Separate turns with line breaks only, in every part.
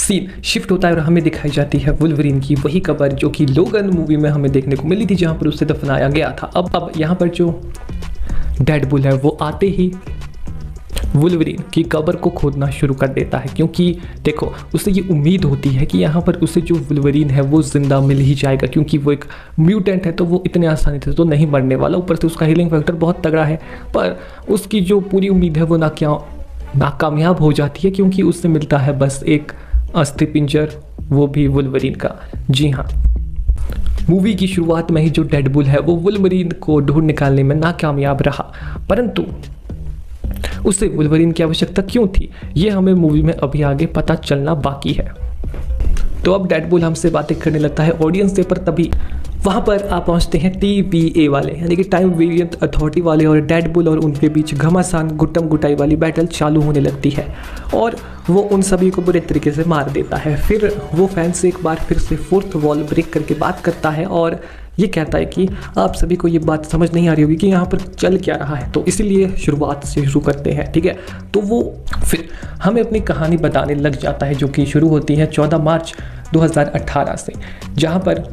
Scene shift होता है और हमें दिखाई जाती है वुल्वरीन की वही कब्र जो कि लोगन मूवी में हमें देखने को मिली थी, जहाँ पर उसे दफनाया गया था। अब यहाँ पर जो डेडपुल है वो आते ही वुल्वरीन की कब्र को खोदना शुरू कर देता है, क्योंकि देखो उसे ये उम्मीद होती है कि यहाँ पर उसे जो वुल्वरीन है वो जिंदा मिल ही जाएगा, क्योंकि वो एक म्यूटेंट है तो वो इतने आसानी से तो नहीं मरने वाला, ऊपर से उसका हीलिंग फैक्टर बहुत तगड़ा है। पर उसकी जो पूरी उम्मीद है वो नाकामयाब हो जाती है, क्योंकि उससे मिलता है बस एक अस्थि पिंजर, वो भी वुल्वरीन का। जी हाँ, मूवी की शुरुआत में ही जो डेडपुल है वो वुल्वरीन को ढूंढ निकालने में नाकामयाब रहा, परंतु उसे वुल्वरीन की आवश्यकता क्यों थी ये हमें मूवी में अभी आगे पता चलना बाकी है। तो अब डेडपुल हमसे बातें करने लगता है ऑडियंस से, पर तभी वहाँ पर आप पहुँचते हैं TVA वाले, यानी कि टाइम वेरिएंट अथॉरिटी वाले, और डेडपुल और उनके बीच घमासान गुट्टम गुटाई वाली बैटल चालू होने लगती है और वो उन सभी को बुरे तरीके से मार देता है। फिर वो फैन से एक बार फिर से फोर्थ वॉल ब्रेक करके बात करता है और ये कहता है कि आप सभी को ये बात समझ नहीं आ रही होगी कि यहाँ पर चल क्या रहा है, तो इसीलिए शुरुआत से शुरू करते हैं, ठीक है। तो वो फिर हमें अपनी कहानी बताने लग जाता है, जो कि शुरू होती है 14 मार्च 2018 से, जहाँ पर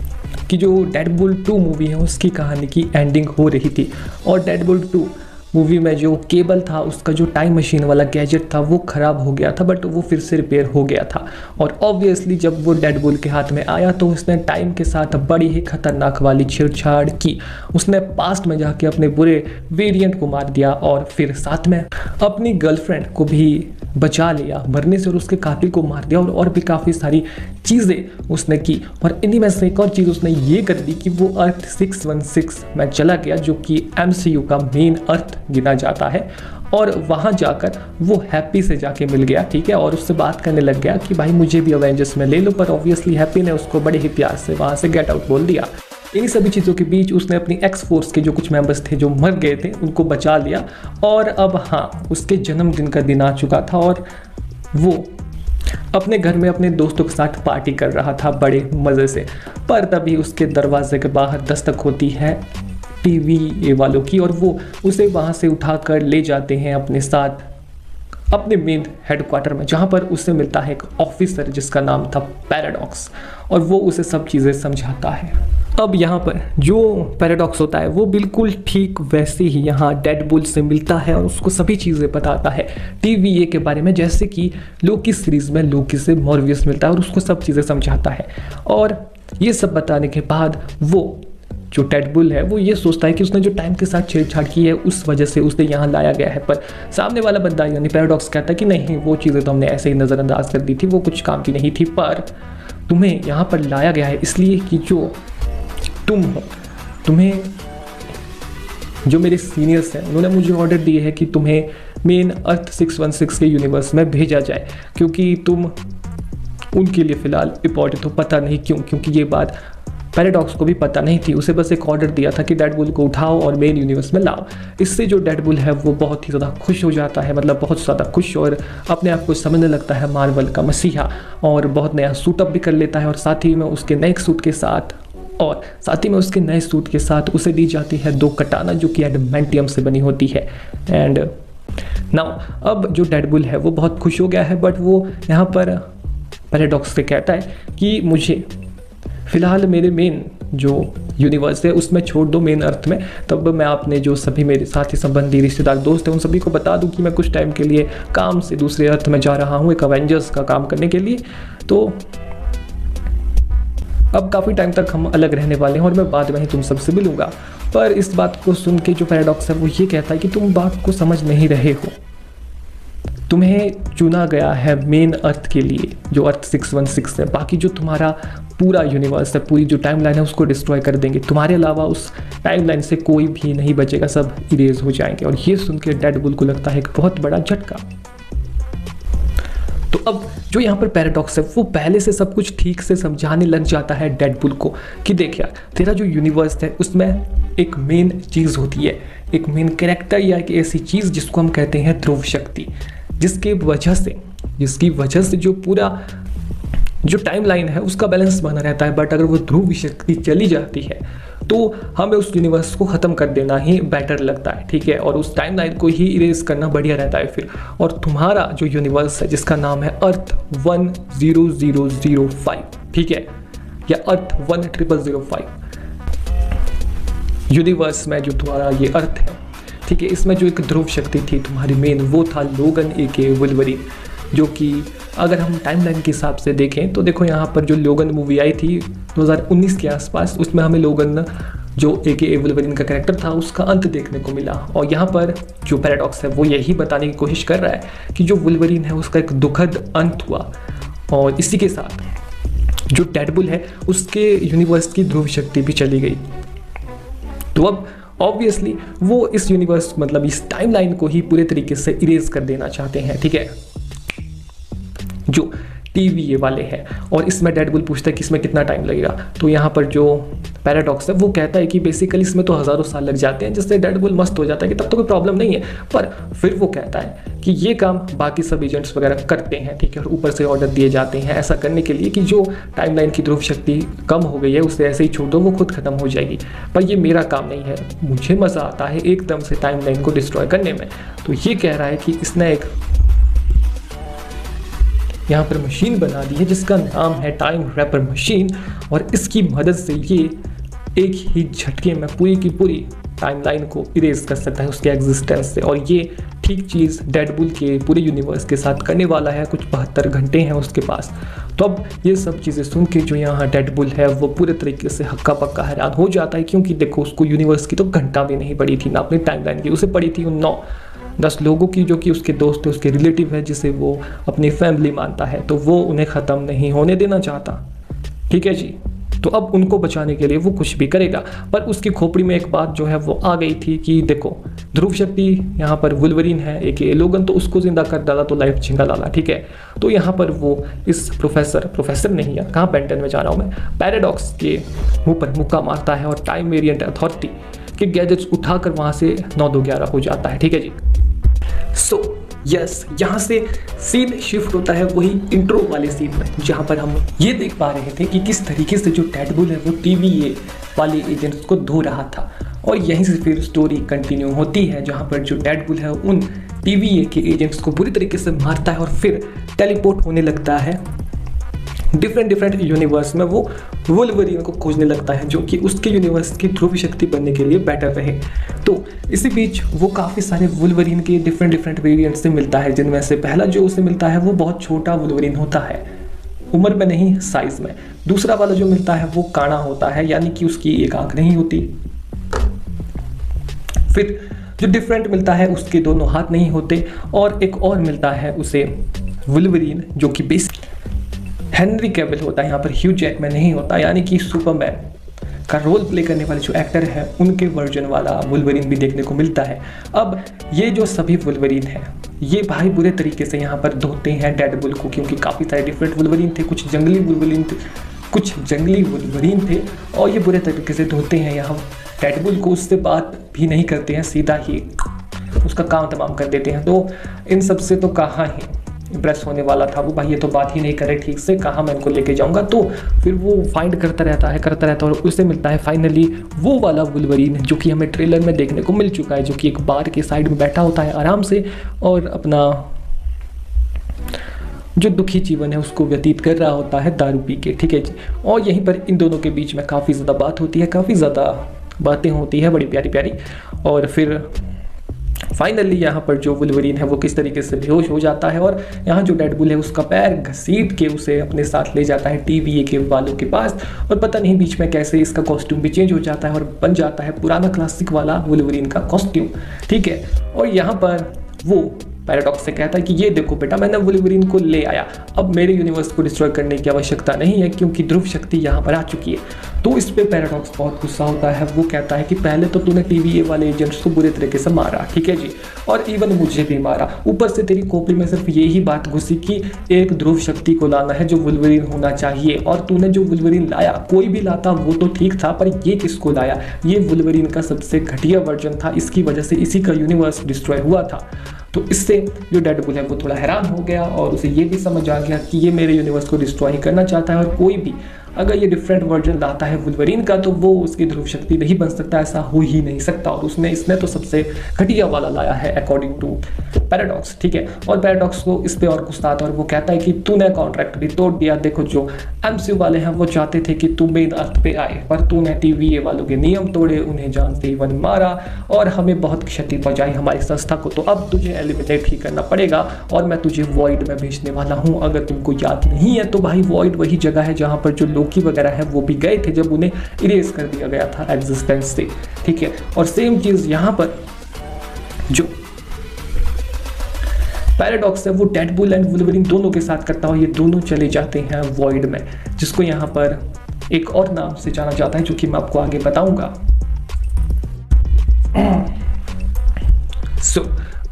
कि जो डेडपुल 2 मूवी है उसकी कहानी की एंडिंग हो रही थी। और डेडपुल 2 मूवी में जो केबल था, उसका जो टाइम मशीन वाला गैजेट था वो ख़राब हो गया था, बट वो फिर से रिपेयर हो गया था। और ऑब्वियसली जब वो डेडपुल के हाथ में आया तो उसने टाइम के साथ बड़ी ही खतरनाक वाली छेड़छाड़ की। उसने पास्ट में जाके अपने बुरे वेरिएंट को मार दिया और फिर साथ में अपनी गर्लफ्रेंड को भी बचा लिया मरने से और उसके कातिल को मार दिया, और भी काफ़ी सारी चीज़ें उसने की। और इन्हीं में से एक और चीज़ उसने ये कर दी कि वो अर्थ 616 में चला गया, जो कि MCU का मेन अर्थ गिना जाता है, और वहाँ जाकर वो हैप्पी से जाके मिल गया, ठीक है, और उससे बात करने लग गया कि भाई मुझे भी अवेंजर्स में ले लो। पर ऑब्वियसली हैप्पी ने उसको बड़े ही प्यार से वहाँ से गेट आउट बोल दिया। इन सभी चीज़ों के बीच उसने अपनी एक्स फोर्स के जो कुछ मेंबर्स थे जो मर गए थे उनको बचा लिया, और अब हाँ उसके जन्मदिन का दिन आ चुका था और वो अपने घर में अपने दोस्तों के साथ पार्टी कर रहा था बड़े मज़े से। पर तभी उसके दरवाजे के बाहर दस्तक होती है TVA वालों की, और वो उसे वहाँ से उठाकर ले जाते हैं अपने साथ अपने मेन हेडक्वार्टर में, जहाँ पर उसे मिलता है एक ऑफिसर जिसका नाम था पैराडॉक्स, और वो उसे सब चीज़ें समझाता है। अब यहाँ पर जो पैराडॉक्स होता है वो बिल्कुल ठीक वैसे ही यहाँ डेडपुल से मिलता है और उसको सभी चीज़ें बताता है TVA के बारे में, जैसे कि लोकी सीरीज़ में लोकी से मॉर्बियस मिलता है और उसको सब चीज़ें समझाता है। और ये सब बताने के बाद वो जो डेडपुल है वो ये सोचता है कि उसने जो टाइम के साथ छेड़छाड़ की है उस वजह से उसे यहाँ लाया गया है, पर सामने वाला बंदा यानी पैराडॉक्स कहता है कि नहीं, वो चीज़ें तो हमने ऐसे ही नज़रअंदाज कर दी थी, वो कुछ काम की नहीं थी, पर तुम्हें यहाँ पर लाया गया है इसलिए कि जो तुम हो, तुम्हें जो मेरे सीनियर्स हैं उन्होंने मुझे ऑर्डर दिए है कि तुम्हें मेन अर्थ 616 के यूनिवर्स में भेजा जाए, क्योंकि तुम उनके लिए फ़िलहाल इम्पॉर्टेंट हो। पता नहीं क्यों, क्योंकि ये बात पैराडॉक्स को भी पता नहीं थी, उसे बस एक ऑर्डर दिया था कि डेडपुल को उठाओ और मेन यूनिवर्स में लाओ। इससे जो डेडपुल है वो बहुत ही ज़्यादा खुश हो जाता है, मतलब बहुत ज़्यादा खुश, और अपने आप को समझने लगता है मार्वल का मसीहा, और बहुत नया सूटअप भी कर लेता है। और साथ ही में उसके नए सूट के साथ उसे दी जाती है 2 कटाना जो कि एडमेंटियम से बनी होती है। एंड नाउ अब जो डेडपुल है वो बहुत खुश हो गया है, बट वो यहाँ पर पैराडॉक्स से कहता है कि मुझे फ़िलहाल मेरे मेन जो यूनिवर्स है उसमें छोड़ दो, मेन अर्थ में, तब मैं अपने जो सभी मेरे साथी संबंधी रिश्तेदार दोस्त हैं उन सभी को बता दूं कि मैं कुछ टाइम के लिए काम से दूसरे अर्थ में जा रहा हूं, एक अवेंजर्स का काम करने के लिए। तो अब काफ़ी टाइम तक हम अलग रहने वाले हैं और मैं बाद में ही तुम सबसे मिलूंगा। पर इस बात को सुन के जो पैराडॉक्स है वो ये कहता है कि तुम बात को समझ नहीं रहे हो, तुम्हें चुना गया है मेन अर्थ के लिए जो अर्थ 616 है, बाकी जो तुम्हारा पूरा यूनिवर्स है, पूरी जो टाइमलाइन है उसको डिस्ट्रॉय कर देंगे, तुम्हारे अलावा उस टाइमलाइन से कोई भी नहीं बचेगा, सब इरेज हो जाएंगे। और ये सुन के डेडपुल को लगता है एक बहुत बड़ा झटका। तो अब जो यहाँ पर पैराडॉक्स है वो पहले से सब कुछ ठीक से समझाने लग जाता है डेडपुल को कि देख यार, तेरा जो यूनिवर्स है उसमें एक मेन चीज़ होती है, एक मेन कैरेक्टर या एक ऐसी चीज़ जिसको हम कहते हैं ध्रुव शक्ति, जिसकी वजह से जो पूरा जो टाइमलाइन है उसका बैलेंस बना रहता है। बट अगर वो ध्रुव शक्ति चली जाती है तो हमें उस यूनिवर्स को ख़त्म कर देना ही बेटर लगता है, ठीक है, और उस टाइमलाइन को ही इरेज करना बढ़िया रहता है फिर। और तुम्हारा जो यूनिवर्स है जिसका नाम है अर्थ 10005, ठीक है, या अर्थ 10005 यूनिवर्स में जो तुम्हारा ये अर्थ है, ठीक है, इसमें जो एक ध्रुव शक्ति थी तुम्हारी मेन, वो था लोगन एके वुल्वरीन, जो कि अगर हम टाइमलाइन के हिसाब से देखें तो देखो यहाँ पर जो लोगन मूवी आई थी 2019 के आसपास, उसमें हमें लोगन जो एके वुल्वरीन का कैरेक्टर था उसका अंत देखने को मिला। और यहाँ पर जो पैराडॉक्स है वो यही बताने की कोशिश कर रहा है कि जो वुल्वरीन है उसका एक दुखद अंत हुआ, और इसी के साथ जो डेडपुल है उसके यूनिवर्स की ध्रुव शक्ति भी चली गई। तो अब ऑब्वियसली वो इस यूनिवर्स मतलब इस टाइमलाइन को ही पूरे तरीके से इरेज कर देना चाहते हैं, ठीक है, जो TVA वाले हैं। और इसमें डेडपुल पूछता है कि इसमें कितना टाइम लगेगा, तो यहाँ पर जो पैराडॉक्स है वो कहता है कि बेसिकली इसमें तो हज़ारों साल लग जाते हैं, जिससे डेडपुल मस्त हो जाता है कि तब तो कोई प्रॉब्लम नहीं है। पर फिर वो कहता है कि ये काम बाकी सब एजेंट्स वगैरह करते हैं, ठीक है, और ऊपर से ऑर्डर दिए जाते हैं ऐसा करने के लिए कि जो टाइमलाइन की ध्रुव शक्ति कम हो गई है उसे ऐसे ही छोड़ दो, वो खुद खत्म हो जाएगी। पर ये मेरा काम नहीं है, मुझे मज़ा आता है एकदम से टाइमलाइन को डिस्ट्रॉय करने में। तो ये कह रहा है कि इसने एक यहाँ पर मशीन बना दी है जिसका नाम है टाइम रैपर मशीन, और इसकी मदद से ये एक ही झटके में पूरी की पूरी टाइमलाइन को इरेज कर सकता है उसके एग्जिस्टेंस से। और ये ठीक चीज़ डेडपुल के पूरे यूनिवर्स के साथ करने वाला है, कुछ 72 घंटे हैं उसके पास। तो अब ये सब चीज़ें सुन के जो यहाँ डेडपुल है वो पूरे तरीके से हक्का पक्का हैरान हो जाता है, क्योंकि देखो उसको यूनिवर्स की तो घंटा भी नहीं पड़ी थी ना अपनी टाइमलाइन की, उसे पड़ी थी 9-10 लोगों की, जो कि उसके दोस्त है, उसके रिलेटिव है, जिसे वो अपनी फैमिली मानता है। तो वो उन्हें ख़त्म नहीं होने देना चाहता, ठीक है जी। तो अब उनको बचाने के लिए वो कुछ भी करेगा। पर उसकी खोपड़ी में एक बात जो है वो आ गई थी कि देखो ध्रुव शक्ति यहाँ पर वुल्वरीन है एक लोगन, तो उसको जिंदा कर डाला तो लाइफ झिंगा डाला, ठीक है। तो यहाँ पर वो इस प्रोफेसर नहीं है, कहाँ बेंटन में जा रहा हूँ मैं, पैराडॉक्स के मुँह पर मुक्का मारता है और टाइम वेरिएंट अथॉरिटी के गैजेट्स उठाकर वहाँ से 9-2-11 हो जाता है, ठीक है जी। सो यस, यहाँ से सीन शिफ्ट होता है वही इंट्रो वाले सीन में, जहाँ पर हम ये देख पा रहे थे कि किस तरीके से जो डेडपुल है वो TVA वाले एजेंट्स को धो रहा था। और यहीं से फिर स्टोरी कंटिन्यू होती है, जहाँ पर जो डेडपुल है उन TVA के एजेंट्स को बुरी तरीके से मारता है और फिर टेलीपोर्ट होने लगता है डिफरेंट यूनिवर्स में। वो वुल्वरीन को खोजने लगता है जो कि उसके यूनिवर्स की ध्रुव शक्ति बनने के लिए बेटर रहे। तो इसी बीच वो काफ़ी सारे वुल्वरीन के डिफरेंट वेरिएंट से मिलता है, जिनमें से पहला जो उसे मिलता है वो बहुत छोटा वुल्वरीन होता है, उम्र में नहीं साइज में। दूसरा वाला जो मिलता है वो काना होता है, यानी कि उसकी एक आंख नहीं होती। फिर जो डिफरेंट मिलता है उसके दोनों हाथ नहीं होते, और एक और मिलता है उसे वुल्वरीन जो कि बेस हेनरी कैविल होता है, यहाँ पर ह्यू जैकमैन नहीं होता, यानी कि सुपरमैन का रोल प्ले करने वाले जो एक्टर है उनके वर्जन वाला वुल्वरीन भी देखने को मिलता है। अब ये जो सभी वुल्वरीन है ये भाई बुरे तरीके से यहाँ पर धोते हैं डेडपुल को, क्योंकि काफ़ी सारे डिफरेंट वुल्वरीन थे, कुछ जंगली वुल्वरीन थे, और ये बुरे तरीके से धोते हैं यहाँ डेडपुल को, उससे बात भी नहीं करते हैं, सीधा ही उसका काम तमाम कर देते हैं। तो इन सब से तो कहाँ ही इम्प्रेस होने वाला था वो भाई, ये तो बात ही नहीं करे ठीक से, कहाँ मैं इनको लेके जाऊंगा। तो फिर वो फाइंड करता रहता है और उसे मिलता है फाइनली वो वाला वुल्वरीन जो कि हमें ट्रेलर में देखने को मिल चुका है, जो कि एक बार के साइड में बैठा होता है आराम से और अपना जो दुखी जीवन है उसको व्यतीत कर रहा होता है दारू पी के, ठीक है जी। और यहीं पर इन दोनों के बीच में काफ़ी ज़्यादा बात होती है, काफ़ी ज़्यादा बातें होती है बड़ी प्यारी प्यारी। और फिर फाइनली यहाँ पर जो वुल्वरीन है वो किस तरीके से बेहोश हो जाता है, और यहाँ जो डेडपुल है उसका पैर घसीट के उसे अपने साथ ले जाता है TVA के वालों के पास, और पता नहीं बीच में कैसे इसका कॉस्ट्यूम भी चेंज हो जाता है और बन जाता है पुराना क्लासिक वाला वुल्वरीन का कॉस्ट्यूम, ठीक है। और यहाँ पर वो पैराडॉक्स से कहता है कि ये देखो बेटा, मैंने वुल्वरीन को ले आया, अब मेरे यूनिवर्स को डिस्ट्रॉय करने की आवश्यकता नहीं है क्योंकि ध्रुव शक्ति यहाँ पर आ चुकी है। तो इस पे पैराडॉक्स बहुत गुस्सा होता है, वो कहता है कि पहले तो तूने TVA वाले एजेंट्स को बुरे तरीके से मारा, ठीक है जी, और इवन मुझे भी मारा, ऊपर से तेरी खोपड़ी में सिर्फ यही बात घुसी कि एक ध्रुव शक्ति को लाना है जो वुल्वरीन होना चाहिए, और तूने जो वुल्वरीन लाया कोई भी लाता वो तो ठीक था, पर ये किसको लाया, ये वुल्वरीन का सबसे घटिया वर्जन था, इसकी वजह से इसी का यूनिवर्स डिस्ट्रॉय हुआ था। तो इससे जो डेडपुल है वो थोड़ा हैरान हो गया और उसे ये भी समझ आ गया कि ये मेरे यूनिवर्स को डिस्ट्रॉय करना चाहता है, और कोई भी अगर ये डिफरेंट वर्जन लाता है वुल्वरीन का तो वो उसकी ध्रुव शक्ति नहीं बन सकता, ऐसा हो ही नहीं सकता। और इसने तो सबसे घटिया वाला लाया है अकॉर्डिंग टू पैराडॉक्स, ठीक है। और पैराडॉक्स को इस पे और गुस्सा आता है और वो कहता है कि तूने कॉन्ट्रैक्ट भी तोड़ दिया। देखो जो एमसीयू वाले हैं वो चाहते थे कि तू मेन अर्थ पे आए, पर तूने टीवीए वालों के नियम तोड़े, उन्हें जानते ही वन मारा और हमें बहुत क्षति पहुंचाई हमारी संस्था को। तो अब तुझे एलिमिनेट ही करना पड़ेगा और मैं तुझे वॉइड में भेजने वाला हूं। अगर तुमको याद नहीं है तो भाई वॉइड वही जगह है जहां पर जो लोकी वगैरह है वो भी गए थे जब उन्हें इरेज कर दिया गया था एग्जिस्टेंस से, ठीक है। और सेम चीज यहां पर जो पैराडॉक्स है वो डेडपूल एंड वुल्वरीन दोनों के साथ करता हो, ये दोनों चले जाते हैं वॉइड में, जिसको यहाँ पर एक और नाम से जाना जाता है जो कि मैं आपको आगे बताऊंगा।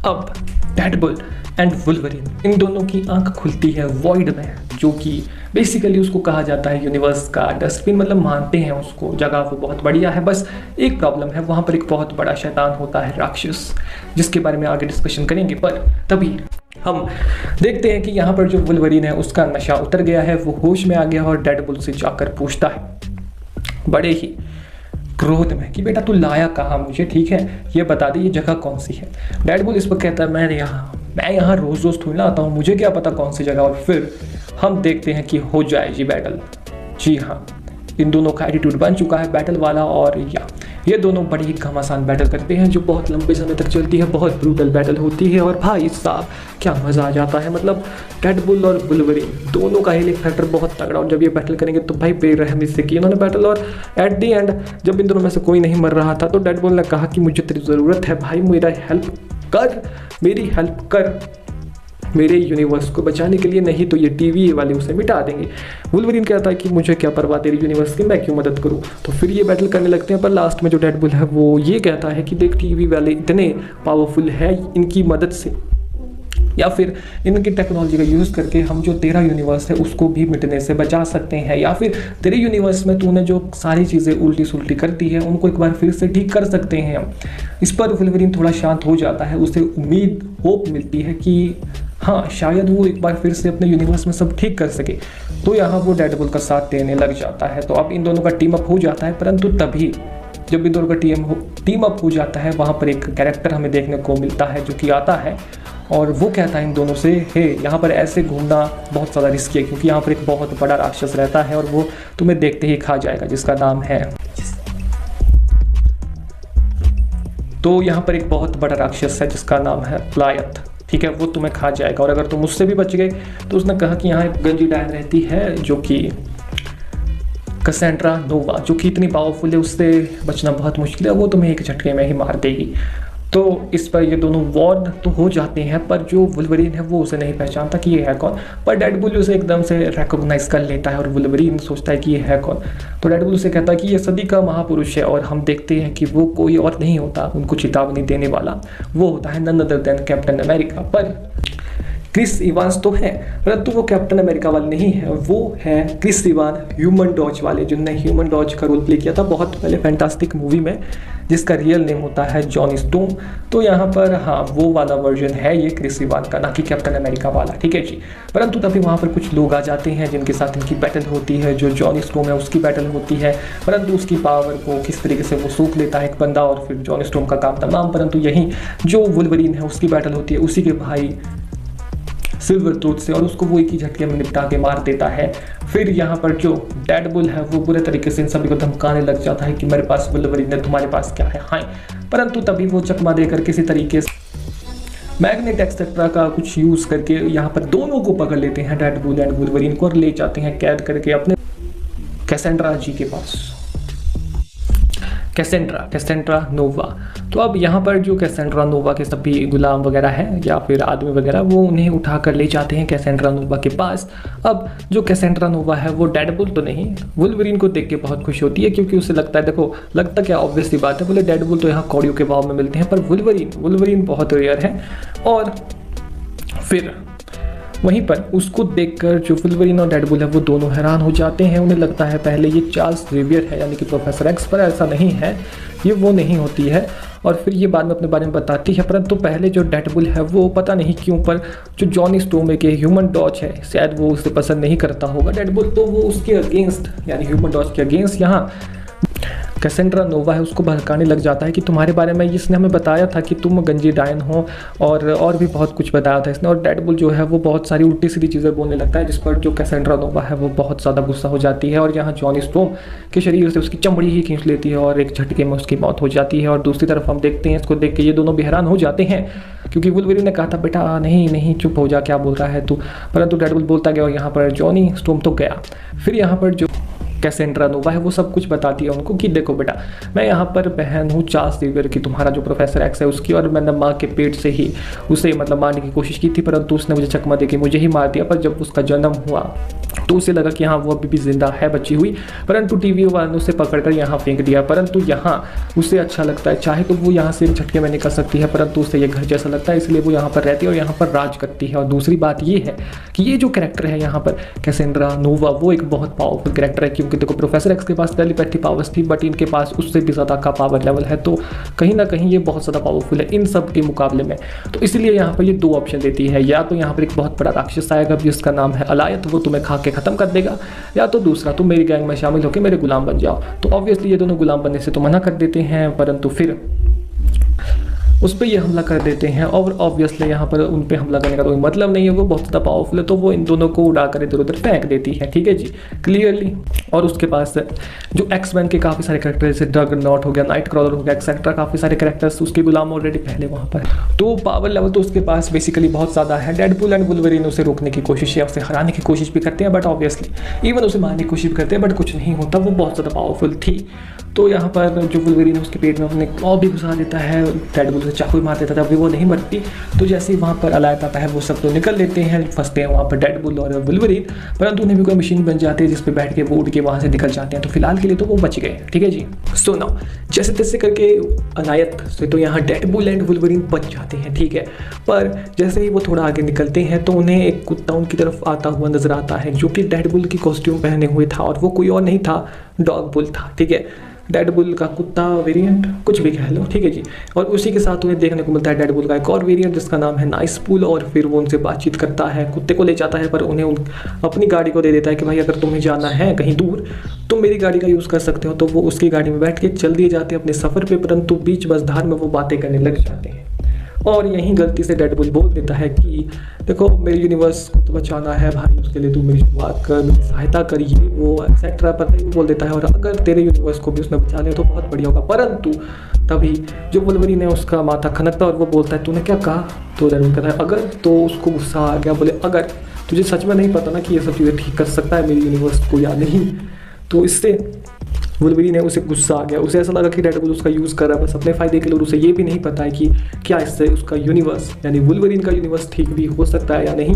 अब डेडपूल एंड वुल्वरीन इन दोनों की आंख खुलती है वॉइड में, जो कि बेसिकली उसको कहा जाता है यूनिवर्स का डस्टबिन, मतलब मानते हैं उसको, जगह वो बहुत बढ़िया है। बस एक प्रॉब्लम है, वहाँ पर एक बहुत बड़ा शैतान होता है राक्षस, जिसके बारे में आगे डिस्कशन करेंगे। पर तभी हम देखते हैं कि यहाँ पर जो वुल्वरीन है उसका नशा उतर गया है, वो होश में आ गया और डेडपूल से जाकर पूछता है बड़े ही क्रोध में कि बेटा तू लाया कहाँ मुझे, ठीक है, ये बता दे ये जगह कौन सी है। डेडपूल इस पर कहता है मैं यहाँ रोज रोज थोड़ी ना आता हूँ, मुझे क्या पता कौन सी जगह। और फिर हम देखते हैं कि हो जाएगी बैटल। जी हाँ, इन दोनों का एटीट्यूड बन चुका है बैटल वाला, और ये दोनों बड़ी ही घमासान बैटल करते हैं जो बहुत लंबे समय तक चलती है, बहुत ब्रूटल बैटल होती है। और भाई साहब क्या मज़ा आ जाता है, मतलब डेडपूल और वुल्वरीन दोनों का हीलिंग फैक्टर बहुत तगड़ा। और जब ये बैटल करेंगे तो भाई बेरहमी से की इन्होंने बैटल, और एट दी एंड जब इन दोनों में से कोई नहीं मर रहा था तो डेडपूल ने कहा कि मुझे तेरी ज़रूरत है भाई, मेरी हेल्प कर मेरे यूनिवर्स को बचाने के लिए, नहीं तो ये टीवी वाले उसे मिटा देंगे। वुल्वरीन कहता है कि मुझे क्या परवाह तेरी यूनिवर्स की, मैं क्यों मदद करूं। तो फिर ये बैटल करने लगते हैं, पर लास्ट में जो डेडपूल है वो ये कहता है कि देख टीवी वाले इतने पावरफुल है, इनकी मदद से या फिर इनकी टेक्नोलॉजी का यूज़ करके हम जो तेरा यूनिवर्स है उसको भी मिटने से बचा सकते हैं, या फिर तेरे यूनिवर्स में तूने जो सारी चीज़ें उल्टी सुल्टी करती है उनको एक बार फिर से ठीक कर सकते हैं हम। इस पर वुल्वरीन थोड़ा शांत हो जाता है, उसे उम्मीद होप मिलती है कि हाँ शायद वो एक बार फिर से अपने यूनिवर्स में सब ठीक कर सके। तो यहाँ वो डेडपूल का साथ देने लग जाता है। तो अब इन दोनों का टीम अप हो जाता है, परंतु तभी जब इन दोनों का टीम अप हो जाता है वहाँ पर एक कैरेक्टर हमें देखने को मिलता है जो कि आता है और वो कहता है इन दोनों से, हे यहाँ पर ऐसे घूमना बहुत ज़्यादा रिस्की है क्योंकि यहाँ पर एक बहुत बड़ा राक्षस रहता है और वो तुम्हें देखते ही खा जाएगा, जिसका नाम है, तो यहाँ पर एक बहुत बड़ा राक्षस है जिसका नाम है प्लायथ, ठीक है, वो तुम्हें खा जाएगा और अगर तुम उससे भी बच गए। तो उसने कहा कि यहाँ एक गंजी डायन रहती है जो कि कैसेंड्रा नोवा, जो कि इतनी पावरफुल है, उससे बचना बहुत मुश्किल है, वो तुम्हें एक झटके में ही मार देगी। तो इस पर ये दोनों वॉर्न तो हो जाते हैं, पर जो वुल्वरीन है वो उसे नहीं पहचानता कि ये है कौन। पर डेडपूल उसे एकदम से रिकॉग्नाइज कर लेता है और वुल्वरीन सोचता है कि ये है कौन। तो डेडपूल उसे कहता है कि ये सदी का महापुरुष है और हम देखते हैं कि वो कोई और नहीं होता उनको चेतावनी देने वाला, वो होता है none other than Captain America. पर क्रिस इवांस तो है, परंतु वो कैप्टन अमेरिका वाले नहीं है, वो है क्रिस इवान ह्यूमन डॉज वाले, जिनने ह्यूमन डॉज का रोल प्ले किया था बहुत पहले फैंटास्टिक मूवी में, जिसका रियल नेम होता है जॉनी स्टोम। तो यहाँ पर हाँ वो वाला वर्जन है ये क्रिस इवान का, ना कि कैप्टन अमेरिका वाला, ठीक है जी। परंतु तभी वहाँ पर कुछ लोग आ जाते हैं जिनके साथ इनकी बैटल होती है, जो जॉनी स्टोम है उसकी बैटल होती है, परंतु उसकी पावर को किस तरीके से वो सूख लेता है एक बंदा और फिर जॉनी स्टोम का काम तमाम। परंतु यहीं जो वुल्वरीन है उसकी बैटल होती है उसी के भाई सिल्वर टूथ से और उसको वो एक ही झटके में निपटा के मार देता है। फिर यहाँ पर जो डेडपूल है वो बुरे तरीके से इन सभी को धमकाने लग जाता है कि मेरे पास वुल्वरीन है, तुम्हारे पास क्या है, हाँ। परंतु तभी वो चकमा देकर किसी तरीके से मैग्नेट एक्सेट्रा का कुछ यूज़ करके यहाँ पर दोनों को पकड़ लेते हैं, डेडपूल एंड वुल्वरीन को, और ले जाते हैं कैद करके अपने कैसेंड्रा जी के पास, कैसेंड्रा नोवा। तो अब यहाँ पर जो कैसेंड्रा नोवा के सभी गुलाम वगैरह हैं या फिर आदमी वगैरह, वो उन्हें उठा कर ले जाते हैं कैसेंड्रा नोवा के पास। अब जो कैसेंड्रा नोवा है वो डेडपूल तो नहीं, वुल्वरीन को देख के बहुत खुश होती है क्योंकि उसे लगता है, देखो लगता क्या ऑब्वियस सी बात है, बोले डेडपूल तो यहाँ कौड़ियों के भाव में मिलते हैं, पर वुल्वरीन बहुत रेयर है। और फिर वहीं पर उसको देखकर जो वुल्वरीन और डेडपुल है वो दोनों हैरान हो जाते हैं। उन्हें लगता है पहले ये चार्ल्स जेवियर है यानी कि प्रोफेसर एक्स, पर ऐसा नहीं है, ये वो नहीं होती है। और फिर ये बाद में अपने बारे में बताती है, परंतु पहले जो डेडपुल है वो पता नहीं क्यों पर जो जॉनी स्टोम के ह्यूमन डॉज है शायद वो उसे पसंद नहीं करता होगा डेडपुल, तो वो उसके अगेंस्ट यानी ह्यूमन डॉज के अगेंस्ट यहाँ कैसेंड्रा नोवा है उसको भड़काने लग जाता है कि तुम्हारे बारे में इसने हमें बताया था कि तुम गंजी डायन हो, और भी बहुत कुछ बताया था इसने। और डेडपुल जो है वो बहुत सारी उल्टी सीधी चीज़ें बोलने लगता है, जिस पर जो कैसेंड्रा नोवा है वो बहुत ज़्यादा गुस्सा हो जाती है और यहाँ जॉनी स्टोम के शरीर से उसकी चमड़ी ही खींच लेती है और एक झटके में उसकी मौत हो जाती है। और दूसरी तरफ हम देखते हैं, इसको देख के ये दोनों भी हैरान हो जाते हैं क्योंकि वुल्वरीन ने कहा था बेटा नहीं नहीं चुप हो जा, क्या बोल रहा है तू, परंतु डेडपुल बोलता गया और यहाँ पर जॉनी स्टोम तो गया। फिर यहाँ पर जो कैसेंड्रा नोवा है वो सब कुछ बताती है उनको कि देखो बेटा मैं यहाँ पर बहन हूँ चार्ल्स जेवियर की, तुम्हारा जो प्रोफेसर एक्स है उसकी, और मैंने माँ के पेट से ही उसे मतलब मारने की कोशिश की थी, परंतु उसने मुझे चकमा देके मुझे ही मार दिया। पर जब उसका जन्म हुआ तो उसे लगा कि हाँ वो अभी भी जिंदा है, बची हुई, परंतु टीवी वालों ने उसे पकड़कर यहाँ फेंक दिया। परंतु यहाँ उसे अच्छा लगता है, चाहे तो वो यहाँ से झटके में निकल सकती है, परंतु उसे ये घर जैसा लगता है, इसलिए वो यहाँ पर रहती है और यहाँ पर राज करती है। और दूसरी बात ये है कि ये जो कैरेक्टर है यहाँ पर कैसेंड्रा नोवा वो एक बहुत पावरफुल कैरेक्टर है, क्योंकि देखो प्रोफेसर एक्स के पास टेलीपैथी पावर्स थी बट इनके पास उससे भी ज़्यादा का पावर लेवल है, तो कहीं ना कहीं ये बहुत ज़्यादा पावरफुल है इन सब के मुकाबले में। तो इसलिए यहाँ पर ये दो ऑप्शन देती है, या तो यहाँ पर एक बहुत बड़ा राक्षस आएगा जिसका नाम है अलायत, वो तुम्हें खा के खत्म कर देगा, या तो दूसरा तुम मेरी गैंग में शामिल होकर मेरे गुलाम बन जाओ। तो ऑब्वियसली ये दोनों गुलाम बनने से तो मना कर देते हैं, परंतु फिर उस पर ये हमला कर देते हैं और ऑब्वियसली यहाँ पर उन पर हमला करने का कोई मतलब नहीं है, वो बहुत ज़्यादा पावरफुल है, तो वो इन दोनों को उड़ाकर इधर उधर फेंक देती है, ठीक है जी क्लियरली। और उसके पास जो एक्समैन के काफ़ी सारे कैरेक्टर जैसे ड्रगनॉट हो गया, नाइट क्रॉलर हो गया एक्सेट्रा, काफ़ी सारे कैरेक्टर्स उसके गुलाम ऑलरेडी पहले वहाँ पर, तो पावर लेवल तो उसके पास बेसिकली बहुत ज़्यादा है। डेडपुल एंड वुल्वरीन उसे रोकने की कोशिश या उसे हराने की कोशिश भी करते हैं, बट ऑब्वियसली इवन उसे मारने की कोशिश करते हैं, बट कुछ नहीं होता, वो बहुत ज़्यादा पावरफुल थी। तो यहाँ पर जो वुल्वरीन है उसके पेट में अपने क्लॉ भी घुसा देता है, डेडपुल से चाकू मार देता था, अभी वो नहीं मरती। तो जैसे ही वहाँ पर अलायत आता है वो सब तो निकल लेते हैं, फंसते हैं वहाँ पर डेडपुल और वुल्वरीन, परंतु उन्हें भी कोई मशीन बन जाती है जिस पे बैठ के वो उड़ के वहाँ से निकल जाते हैं। तो फिलहाल के लिए तो वो बच गए, ठीक है जी। सो नाउ जैसे तैसे करके अलायत से तो यहाँ डेडपुल एंड वुल्वरीन बच जाते हैं, ठीक है। पर जैसे ही वो थोड़ा आगे निकलते हैं तो उन्हें एक कुत्ता उनकी तरफ आता हुआ नजर आता है जो कि डेडपुल की कॉस्ट्यूम पहने हुए था, और वो कोई और नहीं था, डॉगपुल था, ठीक है। डेडपुल का कुत्ता वेरिएंट कुछ भी कह लो, ठीक है जी। और उसी के साथ उन्हें देखने को मिलता है डेडपुल का एक और वेरिएंट जिसका नाम है नाइसपुल, और फिर वो उनसे बातचीत करता है, कुत्ते को ले जाता है पर उन्हें अपनी गाड़ी को दे देता है कि भाई अगर तुम्हें जाना है कहीं दूर तुम मेरी गाड़ी का यूज़ कर सकते हो। तो वो उसकी गाड़ी में बैठ के चल दिए जाते हैं अपने सफ़र पे, परंतु बीच मझधार में वो बातें करने लग जाते हैं और यहीं गलती से डेडपुल बोल देता है कि देखो मेरे यूनिवर्स को तो बचाना है भाई, उसके लिए तू मेरी शुरुआत कर, मेरी सहायता करिए, वो एक्सेट्रा पर नहीं बोल देता है, और अगर तेरे यूनिवर्स को भी उसने बचा लिया तो बहुत बढ़िया होगा। परंतु तभी जो वुल्वरीन ने उसका माथा खनकता और वो बोलता है तूने क्या कहा, तो डेडपुल कहता है अगर, तो उसको गुस्सा आ गया, बोले अगर तुझे सच में नहीं पता ना कि ये सब चीज़ें ठीक कर सकता है मेरी यूनिवर्स को या नहीं। तो इससे वुल्वरीन है उसे गुस्सा आ गया, उसे ऐसा लगा कि डेडपुल उसका यूज़ कर रहा है बस अपने फ़ायदे के लिए, और उसे ये भी नहीं पता है कि क्या इससे उसका यूनिवर्स यानी वुल्वरीन का यूनिवर्स ठीक भी हो सकता है या नहीं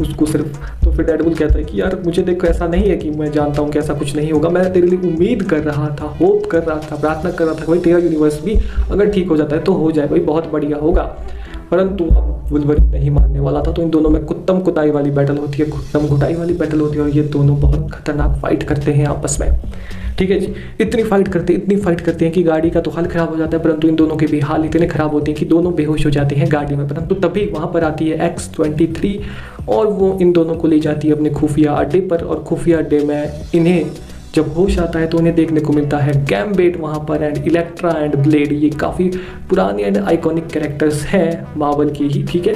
उसको सिर्फ। तो फिर डेडपुल कहता है कि यार मुझे देखो ऐसा नहीं है कि मैं जानता हूँ कि ऐसा कुछ नहीं होगा, मैं तेरे लिए उम्मीद कर रहा था, होप कर रहा था, प्रार्थना कर रहा था भाई तेरा यूनिवर्स भी अगर ठीक हो जाता है तो हो जाए भाई, बहुत बढ़िया होगा। परंतु अब वुल्वरीन नहीं मानने वाला था, तो इन दोनों में कुत्तम कुताई वाली बैटल होती है, कुत्तम घुटाई वाली बैटल होती है, और ये दोनों बहुत खतरनाक फाइट करते हैं आपस में, ठीक है जी। इतनी फाइट करते हैं कि गाड़ी का तो हाल खराब हो जाता है, परंतु इन दोनों के भी हाल इतने खराब होते हैं कि दोनों बेहोश हो जाते हैं गाड़ी में। परंतु तभी वहाँ पर आती है X-23 और वो इन दोनों को ले जाती है अपने खुफिया अड्डे पर, और खुफिया अड्डे में इन्हें जब होश आता है तो उन्हें देखने को मिलता है गैम्बेट वहाँ पर एंड इलेक्ट्रा एंड ब्लेड, ये काफ़ी पुराने एंड आइकॉनिक कैरेक्टर्स हैं मार्वल की ही, ठीक है।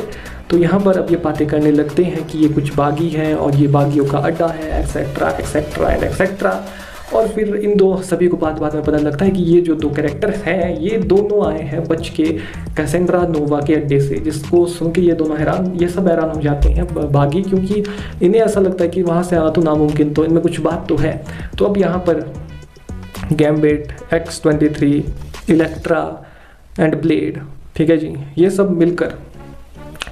तो यहाँ पर अब ये बातें करने लगते हैं कि ये कुछ बागी हैं और ये बागियों का अड्डा है एक्सेट्रा एक्सेट्रा एंड एक्सेट्रा। और फिर इन दो सभी को बाद में पता लगता है कि ये जो दो कैरेक्टर हैं ये दोनों आए हैं बच के कैसेंड्रा नोवा के अड्डे से, जिसको सुन के ये सब हैरान हो जाते हैं बागी, क्योंकि इन्हें ऐसा लगता है कि वहाँ से आना तो नामुमकिन, तो इनमें कुछ बात तो है। तो अब यहाँ पर gambit, X-23, Electra and blade, ठीक है जी, ये सब मिलकर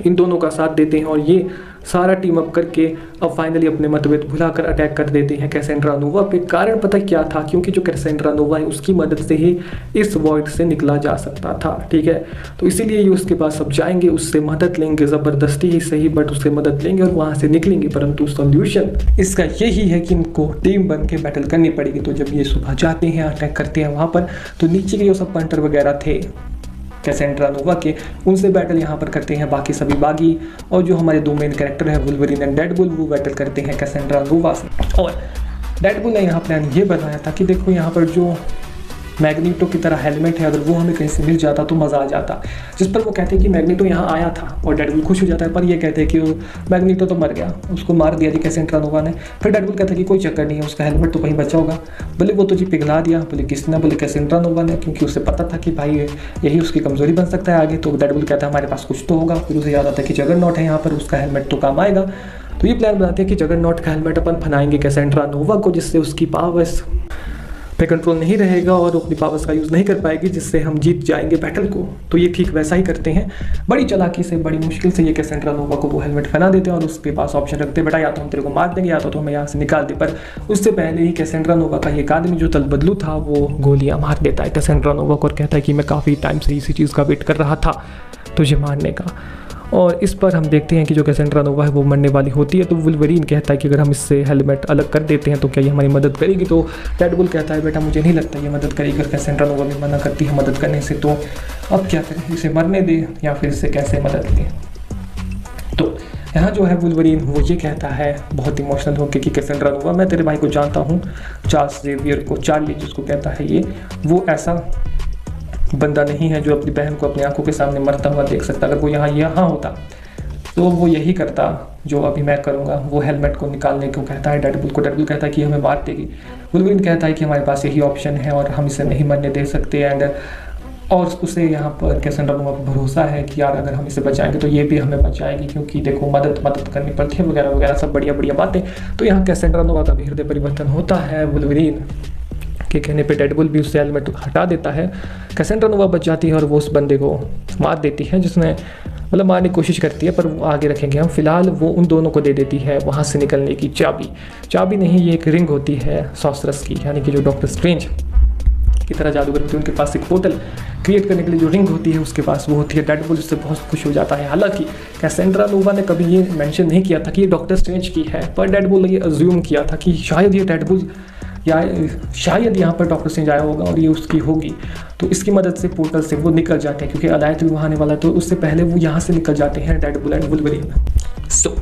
इन दोनों का साथ देते हैं और ये सारा टीम अप करके अब फाइनली अपने मतभेद भुलाकर अटैक कर देते हैं कैसेंड्रा नोवा पे। कारण पता क्या था, क्योंकि जो कैसेंड्रा नोवा है उसकी मदद से ही इस वॉइड से निकला जा सकता था, ठीक है। तो इसीलिए ये उसके पास अब जाएंगे, उससे मदद लेंगे, ज़बरदस्ती ही सही बट उससे मदद लेंगे और वहाँ से निकलेंगे। परंतु सोल्यूशन इसका यही है कि इनको टीम बन के बैटल करनी पड़ेगी। तो जब ये सुबह जाते हैं, अटैक करते हैं वहाँ पर, तो नीचे के जो सब पंटर वगैरह थे कैसेंड्रा नोवा के, उनसे बैटल यहाँ पर करते हैं बाकी सभी बागी। और जो हमारे दो मेन कैरेक्टर है वुल्वरीन एंड डेडपुल, वो बैटल करते हैं कैसेंड्रा नोवा से। और डेडपुल ने यहाँ प्लान ये बनाया था कि देखो यहाँ पर जो मैग्नीटो की तरह हेलमेट है, अगर वो हमें कहीं से मिल जाता तो मज़ा आ जाता। जिस पर वो कहते हैं कि मैग्नीटो यहाँ आया था और डेडपुल खुश हो जाता है, पर ये कहते हैं कि मैग्नीटो तो मर गया, उसको मार दिया जी कैसेंड्रा नोवा ने। फिर डेडपुल कहता है कि कोई चक्कर नहीं है, उसका हेलमेट तो कहीं बचा होगा। बोले वो तो जी पिघला दिया। बोले किसने? बोले कैसेंड्रा नोवा ने, क्योंकि उसे पता था कि भाई यही उसकी कमजोरी बन सकता है आगे। तो डेडपुल कहता है हमारे पास कुछ तो होगा। फिर उसे याद आता है कि जगरनॉट है यहाँ पर, उसका हेलमेट तो काम आएगा। तो ये प्लान बनाते हैं कि जगरनॉट का हेलमेट अपन बनाएंगे कैसेंड्रा नोवा को, जिससे उसकी पावर्स पे कंट्रोल नहीं रहेगा और अपनी पावर्स का यूज़ नहीं कर पाएगी, जिससे हम जीत जाएंगे बैटल को। तो ये ठीक वैसा ही करते हैं। बड़ी चालाकी से, बड़ी मुश्किल से ये कैसेंड्रा नोवा को वो हेलमेट पहना देते हैं और उसके पास ऑप्शन रखते हैं, बेटा या तो हम तेरे को मार देंगे या तो हमें यहाँ से निकाल दे। पर उससे पहले ही कैसेंड्रा नोवा का एक आदमी जो तलबदलू था वो गोलियाँ मार देता है कैसेंड्रा नोवा को और कहता है कि मैं काफ़ी टाइम से इसी चीज़ का वेट कर रहा था तुझे मारने का। और इस पर हम देखते हैं कि जो कैसेंड्रा नोवा है वो मरने वाली होती है। तो वुल्वरीन कहता है कि अगर हम इससे हेलमेट अलग कर देते हैं तो क्या ये हमारी मदद करेगी? तो डेडपुल कहता है बेटा मुझे नहीं लगता ये मदद करेगी। अगर कैसेंड्रा नोवा भी मना करती है मदद करने से, तो अब क्या करें, इसे मरने दे या फिर इससे कैसे मदद लें? तो यहाँ जो है वुल्वरीन वो ये कहता है बहुत इमोशनल होकर कि कैसेंड्रा नोवा, मैं तेरे भाई को जानता हूँ, चार्ल्स जेवियर को, चार्ली जिसको कहता है ये, वो ऐसा बंदा नहीं है जो अपनी बहन को अपनी आंखों के सामने मरता हुआ देख सकता। अगर वो यहाँ होता तो वो यही करता जो अभी मैं करूँगा, वो हेलमेट को निकालने को कहता है डेडपुल को। डेडपुल कहता है कि हमें मार देगी। वुल्वरीन कहता है कि हमारे पास यही ऑप्शन है और हम इसे नहीं मरने दे सकते। एंड और उसे यहाँ पर कैसेंड्रा नोवा पर भरोसा है कि यार अगर हम इसे बचाएंगे तो ये भी हमें बचाएगी, क्योंकि देखो मदद करनी पड़ती है वगैरह वगैरह, सब बढ़िया बढ़िया बातें। तो यहाँ कैसेंड्रा नोवा का भी हृदय परिवर्तन होता है। वुल्वरीन के कहने पे डेडपुल भी उससे हेलमेट हटा देता है। कैसेंड्रा नोवा बच जाती है और वो उस बंदे को मार देती है, जिसने मतलब मारने की कोशिश करती है, पर वो आगे रखेंगे हम। फिलहाल वो उन दोनों को दे देती है वहाँ से निकलने की चाबी नहीं, ये एक रिंग होती है सॉर्सरस की, यानी कि जो डॉक्टर स्ट्रेंज की तरह जादूगर होती है उनके पास एक पोर्टल क्रिएट करने के लिए जो रिंग होती है उसके पास वो होती है। डेडपुल उससे बहुत खुश हो जाता है। हालांकि कैसेंड्रा नोवा ने कभी ये मेंशन नहीं किया था कि ये डॉक्टर स्ट्रेंज की है, पर डेडपुल ने ये अज्यूम किया था कि शायद ये डेडपुल या शायद यहाँ पर डॉक्टर स्ट्रेंज आया होगा और ये उसकी होगी। तो इसकी मदद से पोर्टल से वो निकल जाते हैं, क्योंकि अलायत भी वहाँ आने वाला है, तो उससे पहले वो यहाँ से निकल जाते हैं डेडपुल एंड वुल्वरीन। सो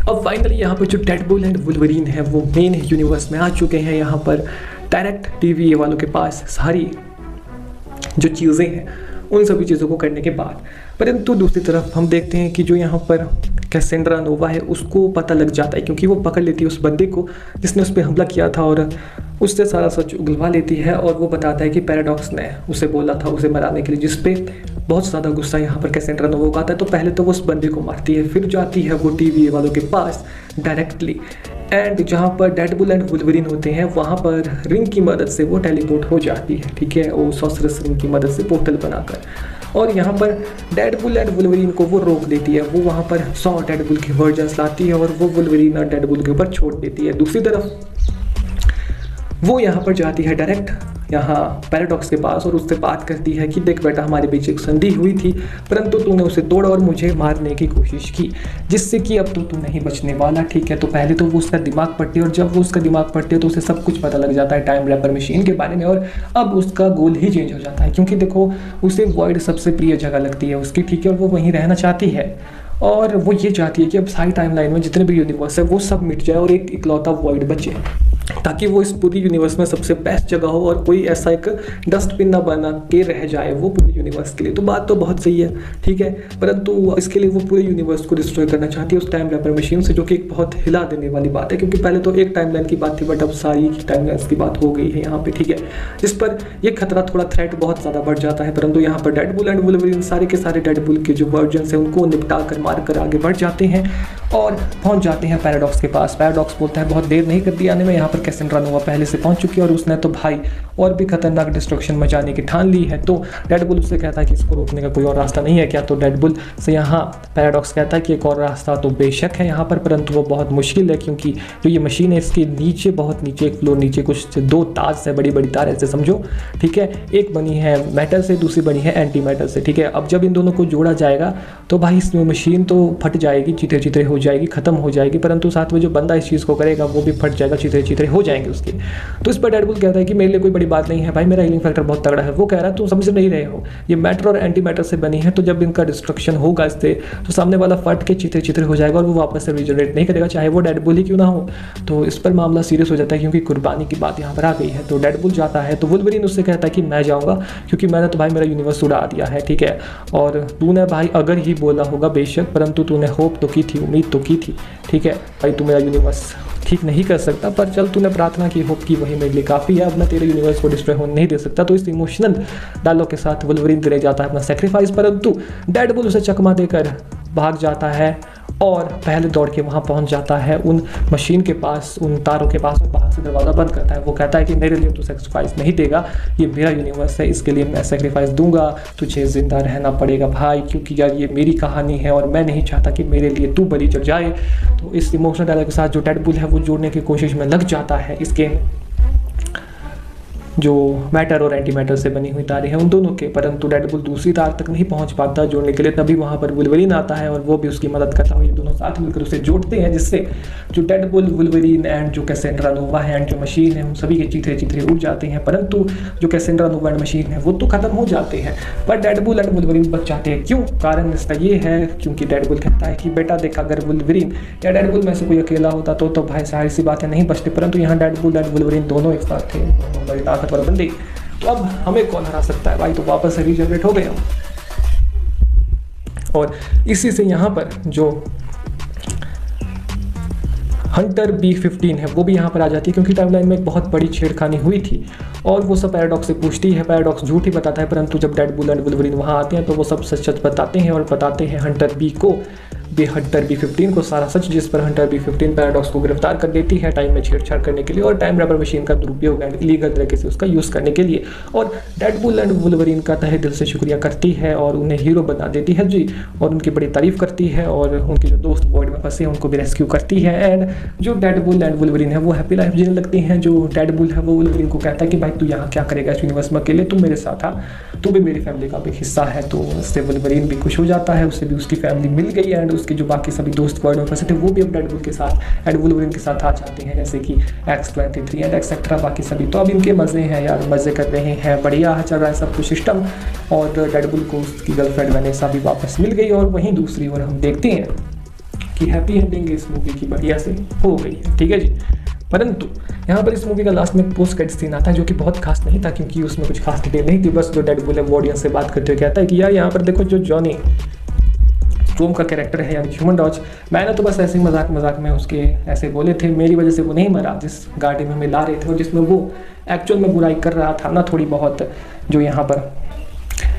अब फाइनली यहाँ पर जो डेडपुल एंड वुल्वरीन है वो मेन यूनिवर्स में आ चुके हैं। यहाँ पर डायरेक्ट टीवी वालों के पास सारी जो चीज़ें हैं उन सभी चीज़ों को करने के बाद, परंतु दूसरी तरफ हम देखते हैं कि जो यहाँ पर कैसेंड्रा नोवा है उसको पता लग जाता है, क्योंकि वो पकड़ लेती है उस बंदे को जिसने उस पर हमला किया था और उससे सारा सच उगलवा लेती है। और वो बताता है कि पैराडॉक्स ने उसे बोला था उसे मराने के लिए, जिसपे बहुत ज़्यादा गुस्सा यहाँ पर कैसेंड्रा नोवा को आता है। तो पहले तो वो उस बंदे को मारती है, फिर जाती है वो टीवी वालों के पास डायरेक्टली, एंड जहाँ पर डेडपुल एंड वुल्वरीन होते हैं वहाँ पर रिंग की मदद से वो टेलीपोर्ट हो जाती है, ठीक है, वो सॉर्सरस रिंग की मदद से पोर्टल बनाकर। और यहाँ पर डेडपुल एंड वुल्वरीन को वो रोक देती है। वो वहाँ पर 100 डेडपुल के वर्जन्स लाती है और वो वुल्वरीन और डेडपुल के ऊपर छोड़ देती है। दूसरी तरफ वो यहाँ पर जाती है डायरेक्ट यहाँ पैराडॉक्स के पास और उससे बात करती है कि देख बेटा हमारे बीच एक संधि हुई थी, परंतु तूने उसे तोड़ा और मुझे मारने की कोशिश की, जिससे कि अब तो तू नहीं बचने वाला, ठीक है। तो पहले तो वो उसका दिमाग पढ़ती है और जब वो उसका दिमाग पढ़ती है तो उसे सब कुछ पता लग जाता है टाइम रैपर मशीन के बारे में, और अब उसका गोल ही चेंज हो जाता है, क्योंकि देखो उसे वॉइड सबसे प्रिय जगह लगती है उसकी, ठीक है, और वो वहीं रहना चाहती है। और वो ये चाहती है कि अब सारी टाइमलाइन में जितने भी यूनिवर्स है वो सब मिट जाए और एक इकलौता वॉइड बचे, ताकि वो इस पूरी यूनिवर्स में सबसे बेस्ट जगह हो और कोई ऐसा एक डस्टबिन ना बना के रह जाए वो पूरे यूनिवर्स के लिए। तो बात तो बहुत सही है, ठीक है, परंतु इसके लिए वो पूरे यूनिवर्स को डिस्ट्रॉय करना चाहती है उस टाइम रैपर मशीन से, जो कि एक बहुत हिला देने वाली बात है, क्योंकि पहले तो एक टाइमलाइन की बात थी बट अब सारी टाइमलाइंस की बात हो गई है यहाँ पे, ठीक है, जिस पर ये खतरा थोड़ा थ्रेट बहुत ज़्यादा बढ़ जाता है। परंतु यहाँ पर डेडपुल एंड वुल्वरीन सारे के सारे डेडपुल के जो वर्जन्स हैं उनको निपटा कर मार कर आगे बढ़ जाते हैं और पहुँच जाते हैं पैराडॉक्स के पास। पैराडॉक्स बोलता है बहुत देर नहीं कर दी आने में, यहाँ पर पर कैसेंड्रा नोवा पहले से पहुंच चुकी है और उसने तो भाई और भी खतरनाक डिस्ट्रक्शन मचाने की ठान ली है। तो डेडपुल उससे कहता है कि इसको रोकने का कोई और रास्ता नहीं है क्या। तो डेडपुल से यहाँ पैराडॉक्स कहता है कि एक और रास्ता तो बेशक है यहाँ पर, परंतु वो बहुत मुश्किल है, क्योंकि जो ये मशीन है इसके नीचे, बहुत नीचे, एक फ्लोर नीचे कुछ 2 तार से, बड़ी बड़ी तार ऐसे समझो, ठीक है। एक बनी है मेटल से, दूसरी बनी है एंटी मेटल से, ठीक है। अब जब इन दोनों को जोड़ा जाएगा तो भाई इस मशीन तो फट जाएगी, चित्रे चित्रे हो जाएगी, खत्म हो जाएगी, परंतु साथ में जो बंदा इस चीज़ को करेगा वो भी फट जाएगा, चित्रे चित्रे हो जाएंगे उसके। तो इस पर डेडपुल कहता है कि मेरे लिए कोई बड़ी बात नहीं है भाई, मेरा हीलिंग फैक्टर बहुत तगड़ा है। वो कह रहा है तुम समझ नहीं रहे हो, ये मैटर और एंटी मैटर से बनी है, तो जब इनका डिस्ट्रक्शन होगा इससे तो सामने वाला फट के चित्रे चित्रे हो जाएगा और वो वापस से रिजनरेट नहीं करेगा, चाहे वो डेडपुल ही क्यों ना हो। तो इस पर मामला सीरियस हो जाता है, क्योंकि कुर्बानी की बात यहाँ पर आ गई है। तो डेडपुल जाता है तो वुल्वरीन उससे कहता है कि मैं जाऊँगा, क्योंकि मैंने तो भाई मेरा यूनिवर्स उड़ा दिया है, ठीक है। और तूने भाई अगर ही बोला होगा बेशक, परंतु तूने होप तो की थी, उम्मीद तो की थी, ठीक है भाई। तू मेरा यूनिवर्स ठीक नहीं कर सकता, पर चल तूने प्रार्थना की, होप की, वही मेरे लिए काफ़ी है। अब मैं तेरे यूनिवर्स को डिस्ट्रॉय होने नहीं दे सकता। तो इस इमोशनल डायलॉग के साथ वुल्वरीन दे जाता है अपना सेक्रीफाइस, परंतु डेडपुल उसे चकमा देकर भाग जाता है और पहले दौड़ के वहाँ पहुँच जाता है उन मशीन के पास, उन तारों के पास, और बाहर से दरवाज़ा बंद करता है। वो कहता है कि मेरे लिए तू सेक्रीफाइस नहीं देगा, ये मेरा यूनिवर्स है, इसके लिए मैं सेक्रीफाइस दूंगा, तुझे ज़िंदा रहना पड़ेगा भाई, क्योंकि यार ये मेरी कहानी है और मैं नहीं चाहता कि मेरे लिए तू बलि चढ़ जाए। तो इस इमोशनल डायलॉग के साथ जो डेडपुल है वो जोड़ने की कोशिश में लग जाता है इसके जो मैटर और एंटी मैटर से बनी हुई तारें हैं उन दोनों के, परंतु डेडपुल दूसरी तार तक नहीं पहुंच पाता जोड़ने के लिए। तभी वहां पर वुल्वरीन आता है और वो भी उसकी मदद करता है, ये दोनों साथ मिलकर उसे जोड़ते हैं, जिससे जो डेडपुल, वुल्वरीन एंड जो कैसेंड्रा नोवा है एंड जो मशीन है, उन सभी के चित्रे चित्रे उड़ जाते हैं। परंतु जो कैसेंड्रा नोवा एंड मशीन है वो तो खत्म हो जाते हैं, पर डेडपुल एंड वुल्वरीन बच जाते हैं। क्यों? कारण इसका ये है क्योंकि डेडपुल कहता है कि बेटा देख, अगर वुल्वरीन या डेडपुल में से कोई अकेला होता तो भाई सारी सी बातें नहीं बचती, परंतु यहाँ डेडपुल एंड वुल्वरीन दोनों एक साथ थे, बड़ी ताकतवर बंदे। तो अब हमें कौन हरा सकता है भाई, तो वापस से रीजनरेट हो गए हम। और इसी से यहाँ पर जो हंटर B15 है वो भी यहाँ पर आ जाती है, क्योंकि टाइमलाइन में एक बहुत बड़ी छेड़खानी हुई थी और वो सब पैराडॉक्स से पूछती है। पैराडॉक्स झूठ ही बताता है, परंतु जब डेडपुल एंड वुल्वरीन वहाँ आते हैं तो वो सब सच सच बताते हैं और बताते हैं हंटर B15 को सारा सच, जिस पर हंटर B15 पैराडॉक्स को गिरफ्तार कर देती है टाइम में छेड़छाड़ करने के लिए और टाइम रैपर मशीन का दुरुपयोग एंड इलीगल तरीके से उसका यूज़ करने के लिए। और डेडपुल एंड वुल्वरीन का तहे दिल से शुक्रिया करती है और उन्हें हीरो बना देती है जी, और उनकी बड़ी तारीफ करती है और उनके जो दोस्त वॉइड में फंसे हैं उनको भी रेस्क्यू करती है। एंड जो डेडपुल एंड वुल्वरीन है वो हैप्पी लाइफ जीने लगती हैं। जो डेडपुल है वो वुल्वरीन को कहता है कि भाई तू यहाँ क्या करेगा इस यूनिवर्स में अकेले, तू मेरे साथ आ, तू भी मेरी फैमिली का भी हिस्सा है। तो उससे वुल्वरीन भी खुश हो जाता है, उससे भी उसकी फैमिली मिल गई एंड उसके जो बाकी सभी दोस्त वॉइड में फंसे थे वो भी अब डेडपुल के साथ एंड वुल्वरीन के साथ आ जाते हैं, जैसे कि X-23 एंड एक्सेट्रा बाकी सभी। तो अब इनके मज़े हैं यार, मज़े कर रहे हैं, बढ़िया चल रहा है सब कुछ सिस्टम। और डेडपुल को उसकी गर्लफ्रेंड वैनेसा भी वापस मिल गई और वहीं दूसरी ओर हम देखते हैं कि हैप्पी एंडिंग इस मूवी की बढ़िया से हो गई है, ठीक है जी। परंतु यहाँ पर इस मूवी का लास्ट में एक पोस्ट क्रेडिट सीन आता है जो कि बहुत खास नहीं था, क्योंकि उसमें कुछ खास डिटेल नहीं थी। बस जो डेडपुल है वो ऑडियंस से बात करते हुए कहता है कि यार यहाँ पर देखो जो जॉनी स्ट्रोम का कैरेक्टर है यानी ह्यूमन डॉज, मैंने तो बस ऐसे ही मजाक में उसके ऐसे बोले थे, मेरी वजह से वो नहीं मरा जिस गाड़ी में हमें ला रहे थे और जिसमें वो एक्चुअल में बुराई कर रहा था ना थोड़ी बहुत। जो यहाँ पर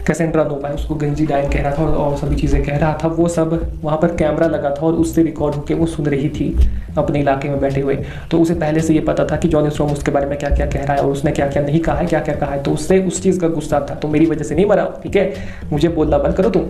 कैसेंड्रा नोवा है उसको गंजी डायन कह रहा था और सभी चीज़ें कह रहा था, वो सब वहाँ पर कैमरा लगा था और उससे रिकॉर्ड होकर वो सुन रही थी अपने इलाके में बैठे हुए। तो उसे पहले से ये पता था कि जॉनी स्ट्रॉम उसके बारे में क्या क्या कह रहा है और उसने क्या क्या नहीं कहा है, क्या क्या कहा है। तो उससे उस चीज़ का गुस्सा था, तो मेरी वजह से नहीं मरा, ठीक है, मुझे बोलना बंद करो तुम।